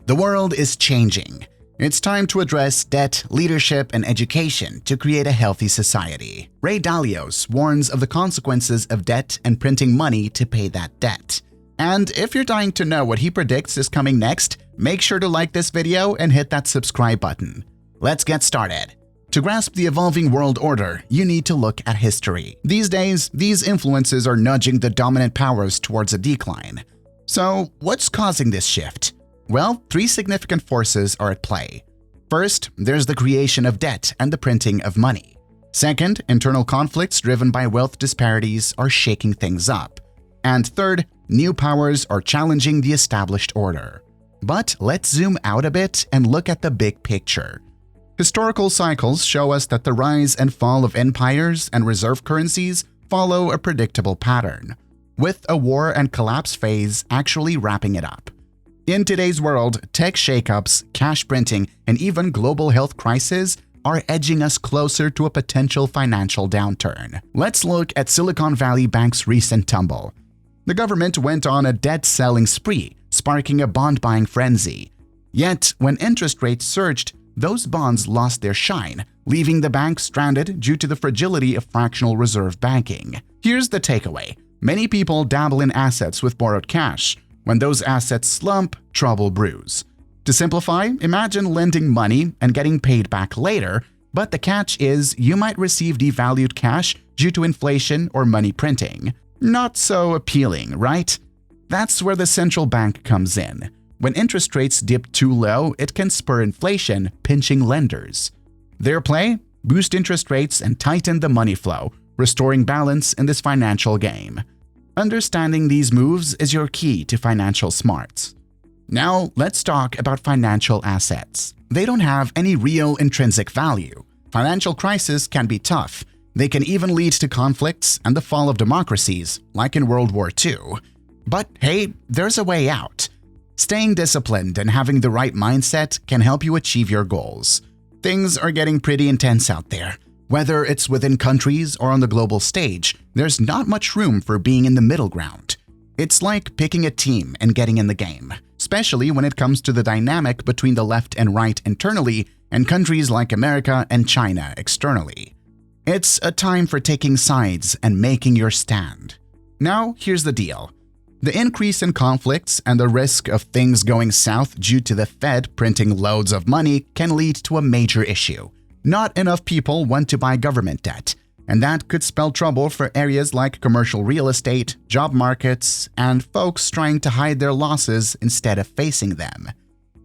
The world is changing. It's time to address debt, leadership, and education to create a healthy society. Ray Dalios warns of the consequences of debt and printing money to pay that debt. And if you're dying to know what he predicts is coming next, make sure to like this video and hit that subscribe button. Let's get started. To grasp the evolving world order, you need to look at history. These days, these influences are nudging the dominant powers towards a decline. So, what's causing this shift? Well, three significant forces are at play. First, there's the creation of debt and the printing of money. Second, internal conflicts driven by wealth disparities are shaking things up. And third, new powers are challenging the established order. But let's zoom out a bit and look at the big picture. Historical cycles show us that the rise and fall of empires and reserve currencies follow a predictable pattern, with a war and collapse phase actually wrapping it up. In today's world, tech shakeups, cash printing, and even global health crises are edging us closer to a potential financial downturn. Let's look at Silicon Valley Bank's recent tumble. The government went on a debt-selling spree, sparking a bond-buying frenzy. Yet, when interest rates surged, those bonds lost their shine, leaving the bank stranded due to the fragility of fractional reserve banking. Here's the takeaway. Many people dabble in assets with borrowed cash. When those assets slump, trouble brews. To simplify, imagine lending money and getting paid back later, but the catch is you might receive devalued cash due to inflation or money printing. Not so appealing, right? That's where the central bank comes in. When interest rates dip too low, it can spur inflation, pinching lenders. Their play? Boost interest rates and tighten the money flow, restoring balance in this financial game. Understanding these moves is your key to financial smarts. Now, let's talk about financial assets. They don't have any real intrinsic value. Financial crises can be tough. They can even lead to conflicts and the fall of democracies, like in World War II. But hey, there's a way out. Staying disciplined and having the right mindset can help you achieve your goals. Things are getting pretty intense out there. Whether it's within countries or on the global stage, there's not much room for being in the middle ground. It's like picking a team and getting in the game, especially when it comes to the dynamic between the left and right internally and countries like America and China externally. It's a time for taking sides and making your stand. Now, here's the deal. The increase in conflicts and the risk of things going south due to the Fed printing loads of money can lead to a major issue. Not enough people want to buy government debt, and that could spell trouble for areas like commercial real estate, job markets, and folks trying to hide their losses instead of facing them.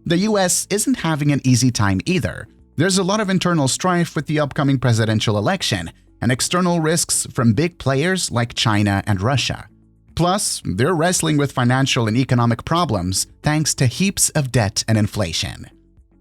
The US isn't having an easy time either. There's a lot of internal strife with the upcoming presidential election and external risks from big players like China and Russia. Plus, they're wrestling with financial and economic problems thanks to heaps of debt and inflation.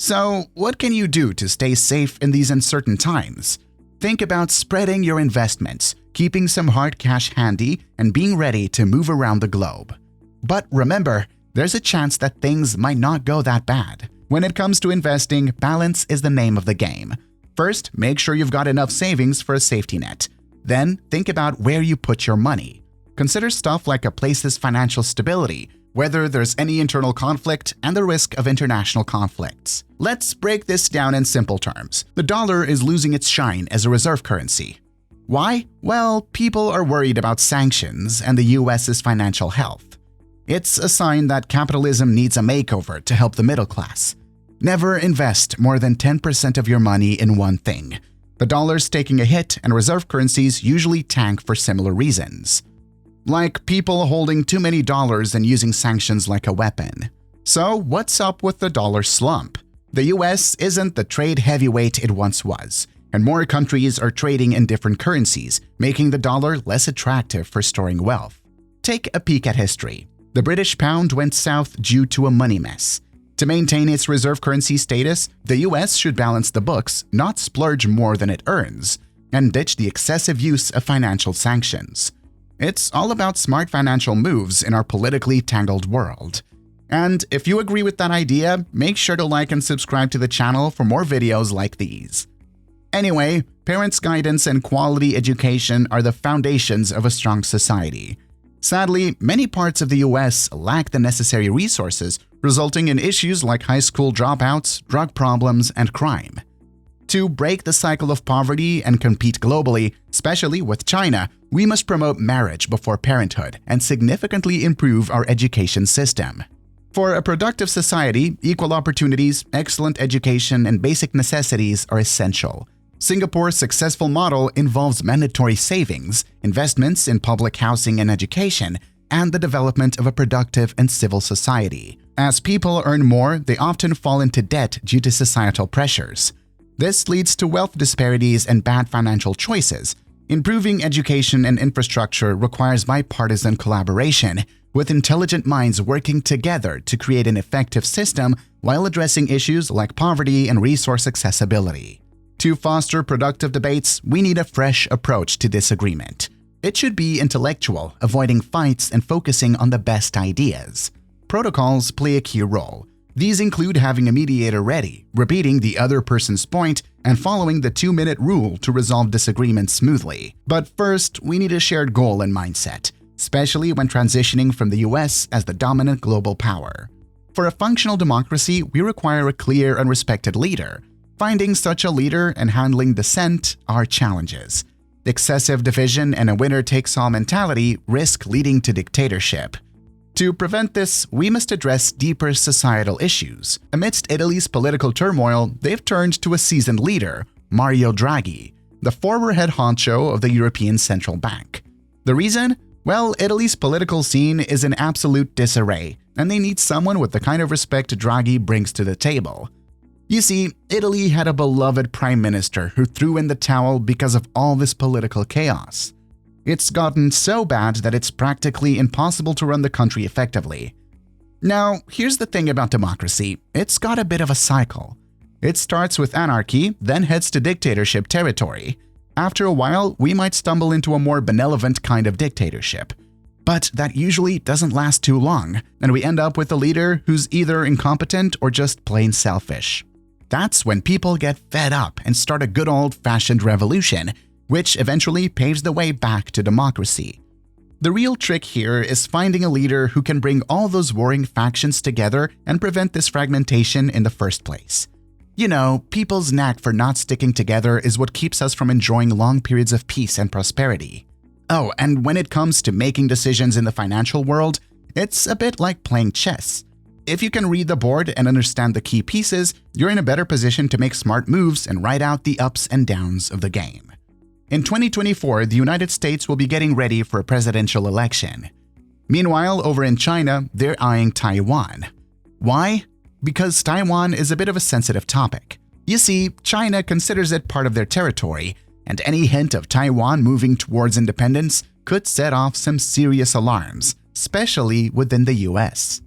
So, what can you do to stay safe in these uncertain times? Think about spreading your investments, keeping some hard cash handy, and being ready to move around the globe. But remember, there's a chance that things might not go that bad. When it comes to investing, balance is the name of the game. First, make sure you've got enough savings for a safety net. Then, think about where you put your money. Consider stuff like a place's financial stability, whether there's any internal conflict, and the risk of international conflicts. Let's break this down in simple terms. The dollar is losing its shine as a reserve currency. Why? Well, people are worried about sanctions and the US's financial health. It's a sign that capitalism needs a makeover to help the middle class. Never invest more than 10% of your money in one thing. The dollar's taking a hit and reserve currencies usually tank for similar reasons. Like people holding too many dollars and using sanctions like a weapon. So what's up with the dollar slump? The US isn't the trade heavyweight it once was, and more countries are trading in different currencies, making the dollar less attractive for storing wealth. Take a peek at history. The British pound went south due to a money mess. To maintain its reserve currency status, the US should balance the books, not splurge more than it earns, and ditch the excessive use of financial sanctions. It's all about smart financial moves in our politically tangled world. And if you agree with that idea, make sure to like and subscribe to the channel for more videos like these. Anyway, parents' guidance and quality education are the foundations of a strong society. Sadly, many parts of the US lack the necessary resources, resulting in issues like high school dropouts, drug problems, and crime. To break the cycle of poverty and compete globally, especially with China, we must promote marriage before parenthood and significantly improve our education system. For a productive society, equal opportunities, excellent education, and basic necessities are essential. Singapore's successful model involves mandatory savings, investments in public housing and education, and the development of a productive and civil society. As people earn more, they often fall into debt due to societal pressures. This leads to wealth disparities and bad financial choices. Improving education and infrastructure requires bipartisan collaboration, with intelligent minds working together to create an effective system while addressing issues like poverty and resource accessibility. To foster productive debates, we need a fresh approach to disagreement. It should be intellectual, avoiding fights and focusing on the best ideas. Protocols play a key role. These include having a mediator ready, repeating the other person's point, and following the 2-minute rule to resolve disagreements smoothly. But first, we need a shared goal and mindset, especially when transitioning from the US as the dominant global power. For a functional democracy, we require a clear and respected leader. Finding such a leader and handling dissent are challenges. Excessive division and a winner-takes-all mentality risk leading to dictatorship. To prevent this, we must address deeper societal issues. Amidst Italy's political turmoil, they've turned to a seasoned leader, Mario Draghi, the former head honcho of the European Central Bank. The reason? Well, Italy's political scene is in absolute disarray, and they need someone with the kind of respect Draghi brings to the table. You see, Italy had a beloved prime minister who threw in the towel because of all this political chaos. It's gotten so bad that it's practically impossible to run the country effectively. Now, here's the thing about democracy. It's got a bit of a cycle. It starts with anarchy, then heads to dictatorship territory. After a while, we might stumble into a more benevolent kind of dictatorship. But that usually doesn't last too long, and we end up with a leader who's either incompetent or just plain selfish. That's when people get fed up and start a good old-fashioned revolution, which eventually paves the way back to democracy. The real trick here is finding a leader who can bring all those warring factions together and prevent this fragmentation in the first place. You know, people's knack for not sticking together is what keeps us from enjoying long periods of peace and prosperity. Oh, and when it comes to making decisions in the financial world, it's a bit like playing chess. If you can read the board and understand the key pieces, you're in a better position to make smart moves and ride out the ups and downs of the game. In 2024, the United States will be getting ready for a presidential election. Meanwhile, over in China, they're eyeing Taiwan. Why? Because Taiwan is a bit of a sensitive topic. You see, China considers it part of their territory, and any hint of Taiwan moving towards independence could set off some serious alarms, especially within the US.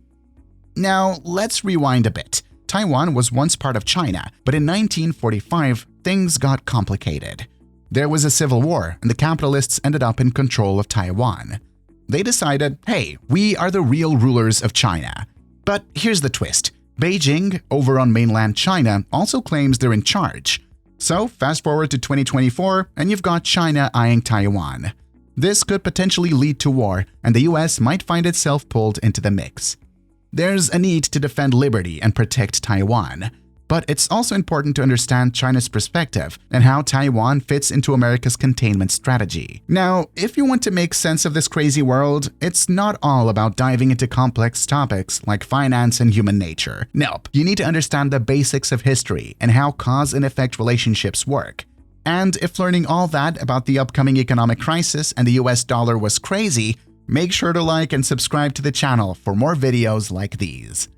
Now, let's rewind a bit. Taiwan was once part of China, but in 1945, things got complicated. There was a civil war, and the capitalists ended up in control of Taiwan. They decided, hey, we are the real rulers of China. But here's the twist. Beijing, over on mainland China, also claims they're in charge. So fast forward to 2024, and you've got China eyeing Taiwan. This could potentially lead to war, and the US might find itself pulled into the mix. There's a need to defend liberty and protect Taiwan. But it's also important to understand China's perspective and how Taiwan fits into America's containment strategy. Now, if you want to make sense of this crazy world, it's not all about diving into complex topics like finance and human nature. Nope, you need to understand the basics of history and how cause and effect relationships work. And if learning all that about the upcoming economic crisis and the US dollar was crazy, make sure to like and subscribe to the channel for more videos like these.